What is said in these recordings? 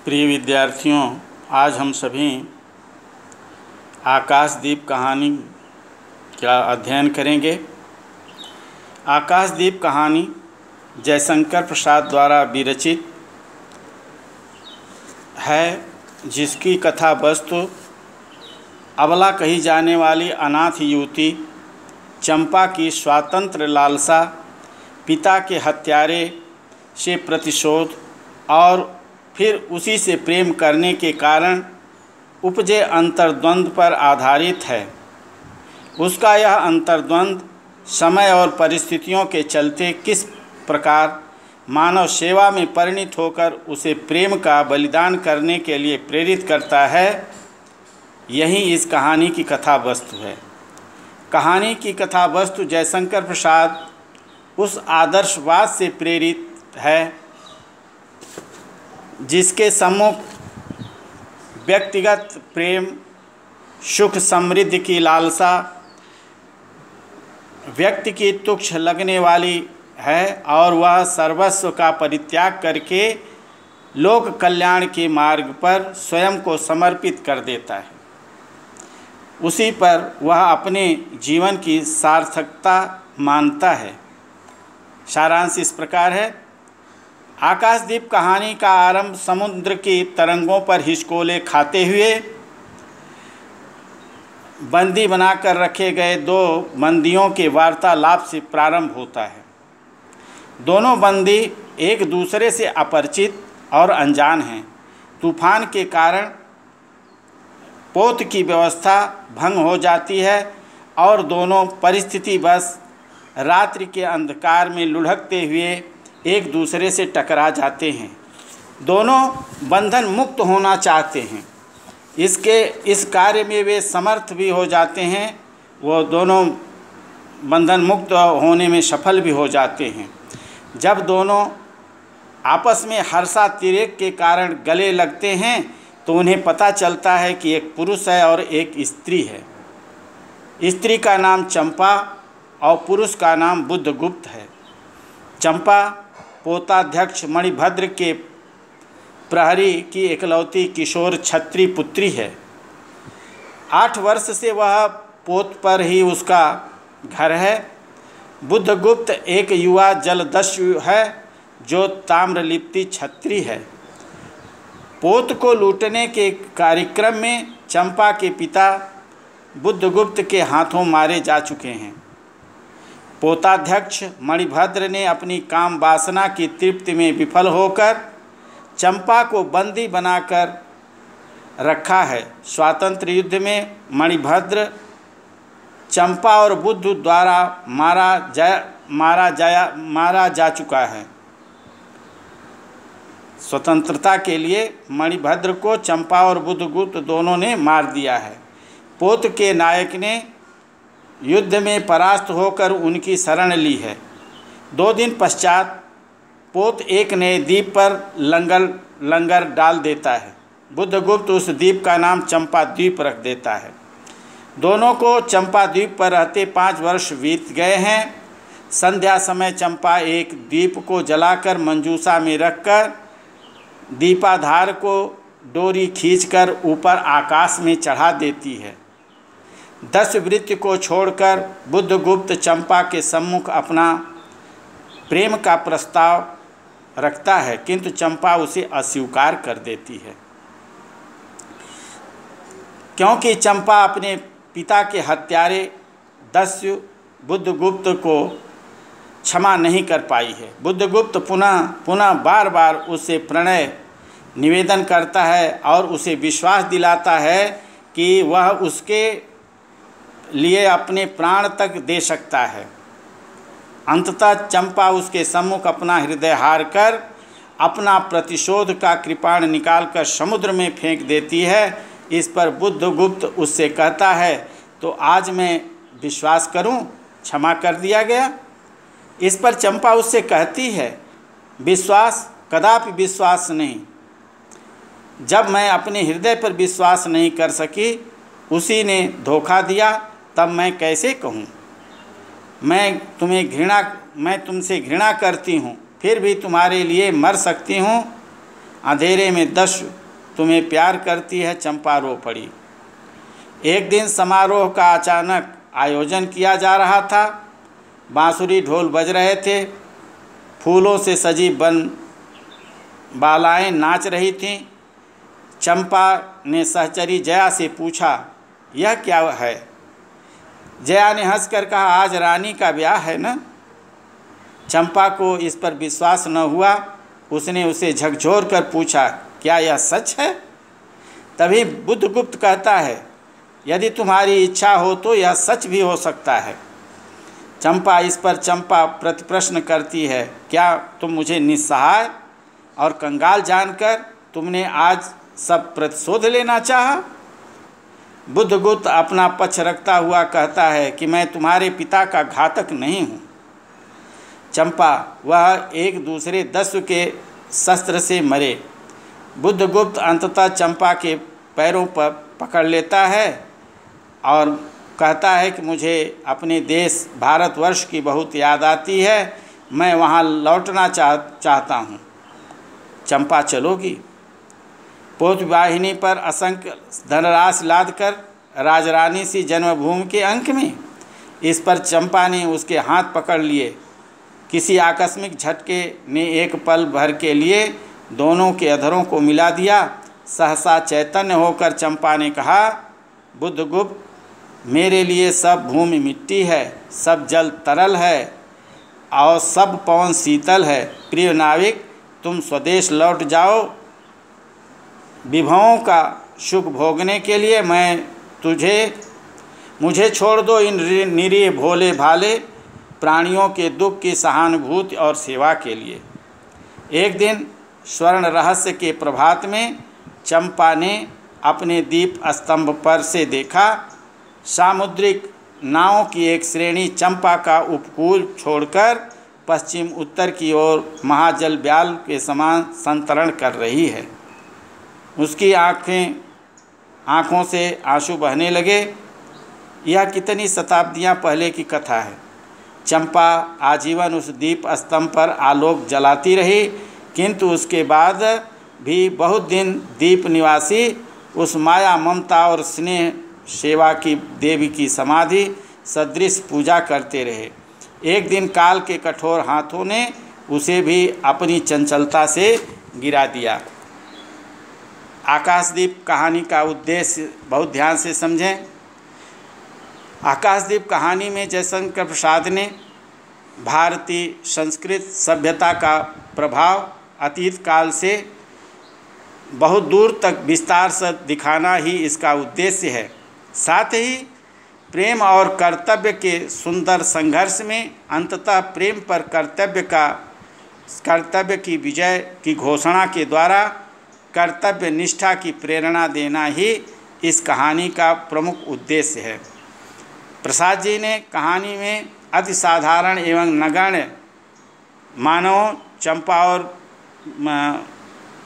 प्रिय विद्यार्थियों, आज हम सभी आकाशदीप कहानी का अध्ययन करेंगे। आकाशदीप कहानी जयशंकर प्रसाद द्वारा विरचित है, जिसकी कथा वस्तु अबला कही जाने वाली अनाथ युवती चंपा की स्वातंत्र्य लालसा, पिता के हत्यारे से प्रतिशोध और फिर उसी से प्रेम करने के कारण उपजे अंतर्द्वंद पर आधारित है। उसका यह अंतर्द्वंद समय और परिस्थितियों के चलते किस प्रकार मानव सेवा में परिणत होकर उसे प्रेम का बलिदान करने के लिए प्रेरित करता है, यही इस कहानी की कथा वस्तु है। कहानी की कथा वस्तु जयशंकर प्रसाद उस आदर्शवाद से प्रेरित है जिसके सम्मुख व्यक्तिगत प्रेम, सुख समृद्धि की लालसा व्यक्ति की तुच्छ लगने वाली है और वह सर्वस्व का परित्याग करके लोक कल्याण के मार्ग पर स्वयं को समर्पित कर देता है। उसी पर वह अपने जीवन की सार्थकता मानता है। सारांश इस प्रकार है। आकाशदीप कहानी का आरंभ समुद्र की तरंगों पर हिचकोले खाते हुए बंदी बनाकर रखे गए दो बंदियों के वार्तालाप से प्रारंभ होता है। दोनों बंदी एक दूसरे से अपरिचित और अनजान हैं। तूफान के कारण पोत की व्यवस्था भंग हो जाती है और दोनों परिस्थिति बस रात्रि के अंधकार में लुढ़कते हुए एक दूसरे से टकरा जाते हैं। दोनों बंधन मुक्त होना चाहते हैं। इस कार्य में वे समर्थ भी हो जाते हैं। वो दोनों बंधन मुक्त होने में सफल भी हो जाते हैं। जब दोनों आपस में हर्षातिरेक के कारण गले लगते हैं तो उन्हें पता चलता है कि एक पुरुष है और एक स्त्री है। स्त्री का नाम चंपा और पुरुष का नाम बुद्धगुप्त है। चंपा पोताध्यक्ष मणिभद्र के प्रहरी की एकलौती किशोर क्षत्रिय पुत्री है। 8 वर्ष से वह पोत पर ही उसका घर है। बुद्धगुप्त एक युवा जलदस्यु है जो ताम्रलिप्ति क्षत्रिय है। पोत को लूटने के कार्यक्रम में चंपा के पिता बुद्धगुप्त के हाथों मारे जा चुके हैं। पोताध्यक्ष मणिभद्र ने अपनी काम वासना की तृप्ति में विफल होकर चंपा को बंदी बनाकर रखा है। स्वातंत्र्य युद्ध में मणिभद्र चंपा और बुद्ध द्वारा मारा जा चुका है। स्वतंत्रता के लिए मणिभद्र को चंपा और बुद्धगुप्त दोनों ने मार दिया है। पोत के नायक ने युद्ध में परास्त होकर उनकी शरण ली है। 2 दिन पश्चात पोत एक नए द्वीप पर लंगर डाल देता है। बुद्धगुप्त उस द्वीप का नाम चंपा द्वीप रख देता है। दोनों को चंपा द्वीप पर रहते 5 वर्ष बीत गए हैं। संध्या समय चंपा एक द्वीप को जलाकर मंजूषा में रखकर दीपाधार को डोरी खींचकर ऊपर आकाश में चढ़ा देती है। 10 वृत्ति को छोड़कर बुद्धगुप्त चंपा के सम्मुख अपना प्रेम का प्रस्ताव रखता है, किंतु चंपा उसे अस्वीकार कर देती है, क्योंकि चंपा अपने पिता के हत्यारे दस्यु बुद्धगुप्त को क्षमा नहीं कर पाई है। बुद्धगुप्त पुनः बार बार उससे प्रणय निवेदन करता है और उसे विश्वास दिलाता है कि वह उसके लिए अपने प्राण तक दे सकता है। अंततः चंपा उसके सम्मुख अपना हृदय हार कर अपना प्रतिशोध का कृपाण निकालकर समुद्र में फेंक देती है। इस पर बुद्धगुप्त उससे कहता है, तो आज मैं विश्वास करूं, क्षमा कर दिया गया। इस पर चंपा उससे कहती है, विश्वास कदापि विश्वास नहीं। जब मैं अपने हृदय पर विश्वास नहीं कर सकी, उसी ने धोखा दिया, तब मैं कैसे कहूँ? मैं तुमसे घृणा करती हूँ, फिर भी तुम्हारे लिए मर सकती हूँ। अंधेरे में दस्यु तुम्हें प्यार करती है, चंपा रो पड़ी। एक दिन समारोह का अचानक आयोजन किया जा रहा था। बांसुरी ढोल बज रहे थे, फूलों से सजी बालाएं नाच रही थीं। चंपा ने सहचरी जया से पूछा, यह क्या है? जया ने हंसकर कहा, आज रानी का ब्याह है ना। चंपा को इस पर विश्वास न हुआ। उसने उसे झकझोर कर पूछा, क्या यह सच है? तभी बुद्धगुप्त कहता है, यदि तुम्हारी इच्छा हो तो यह सच भी हो सकता है। चंपा इस पर चंपा प्रतिप्रश्न करती है, क्या तुम मुझे निस्सहाय और कंगाल जानकर तुमने आज सब प्रतिशोध लेना चाहा? बुद्धगुप्त अपना पक्ष रखता हुआ कहता है कि मैं तुम्हारे पिता का घातक नहीं हूँ। चंपा, वह एक दूसरे दस्यु के शस्त्र से मरे। बुद्धगुप्त अंततः चंपा के पैरों पर पकड़ लेता है और कहता है कि मुझे अपने देश भारतवर्ष की बहुत याद आती है, मैं वहाँ लौटना चाहता हूँ। चंपा चलोगी? पोतवाहिनी पर असंख्य धनराशि लादकर राजरानी सी जन्मभूमि के अंक में। इस पर चंपा ने उसके हाथ पकड़ लिए। किसी आकस्मिक झटके ने एक पल भर के लिए दोनों के अधरों को मिला दिया। सहसा चैतन्य होकर चंपा ने कहा, बुद्धगुप्त, मेरे लिए सब भूमि मिट्टी है, सब जल तरल है और सब पवन शीतल है। प्रिय नाविक, तुम स्वदेश लौट जाओ। विभवों का सुख भोगने के लिए मुझे छोड़ दो इन निरीह भोले भाले प्राणियों के दुख की सहानुभूति और सेवा के लिए। एक दिन स्वर्ण रहस्य के प्रभात में चंपा ने अपने दीप स्तंभ पर से देखा, सामुद्रिक नावों की एक श्रेणी चंपा का उपकूल छोड़कर पश्चिम उत्तर की ओर महाजल ब्याल के समान संतरण कर रही है। उसकी आँखों से आंसू बहने लगे। यह कितनी शताब्दियाँ पहले की कथा है। चंपा आजीवन उस दीप स्तंभ पर आलोक जलाती रही, किंतु उसके बाद भी बहुत दिन दीप निवासी उस माया, ममता और स्नेह सेवा की देवी की समाधि सदृश पूजा करते रहे। एक दिन काल के कठोर हाथों ने उसे भी अपनी चंचलता से गिरा दिया। आकाशदीप कहानी का उद्देश्य बहुत ध्यान से समझें। आकाशदीप कहानी में जयशंकर प्रसाद ने भारतीय संस्कृत सभ्यता का प्रभाव अतीत काल से बहुत दूर तक विस्तार से दिखाना ही इसका उद्देश्य है। साथ ही प्रेम और कर्तव्य के सुंदर संघर्ष में अंततः प्रेम पर कर्तव्य की विजय की घोषणा के द्वारा कर्तव्य निष्ठा की प्रेरणा देना ही इस कहानी का प्रमुख उद्देश्य है। प्रसाद जी ने कहानी में अति साधारण एवं नगण्य मानव चंपा और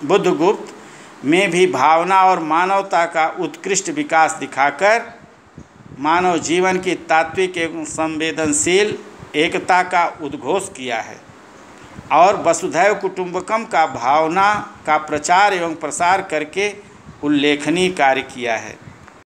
बुद्धगुप्त में भी भावना और मानवता का उत्कृष्ट विकास दिखाकर मानव जीवन की तात्विक एवं संवेदनशील एकता का उद्घोष किया है और वसुधैव कुटुंबकम का भावना का प्रचार एवं प्रसार करके उल्लेखनीय कार्य किया है।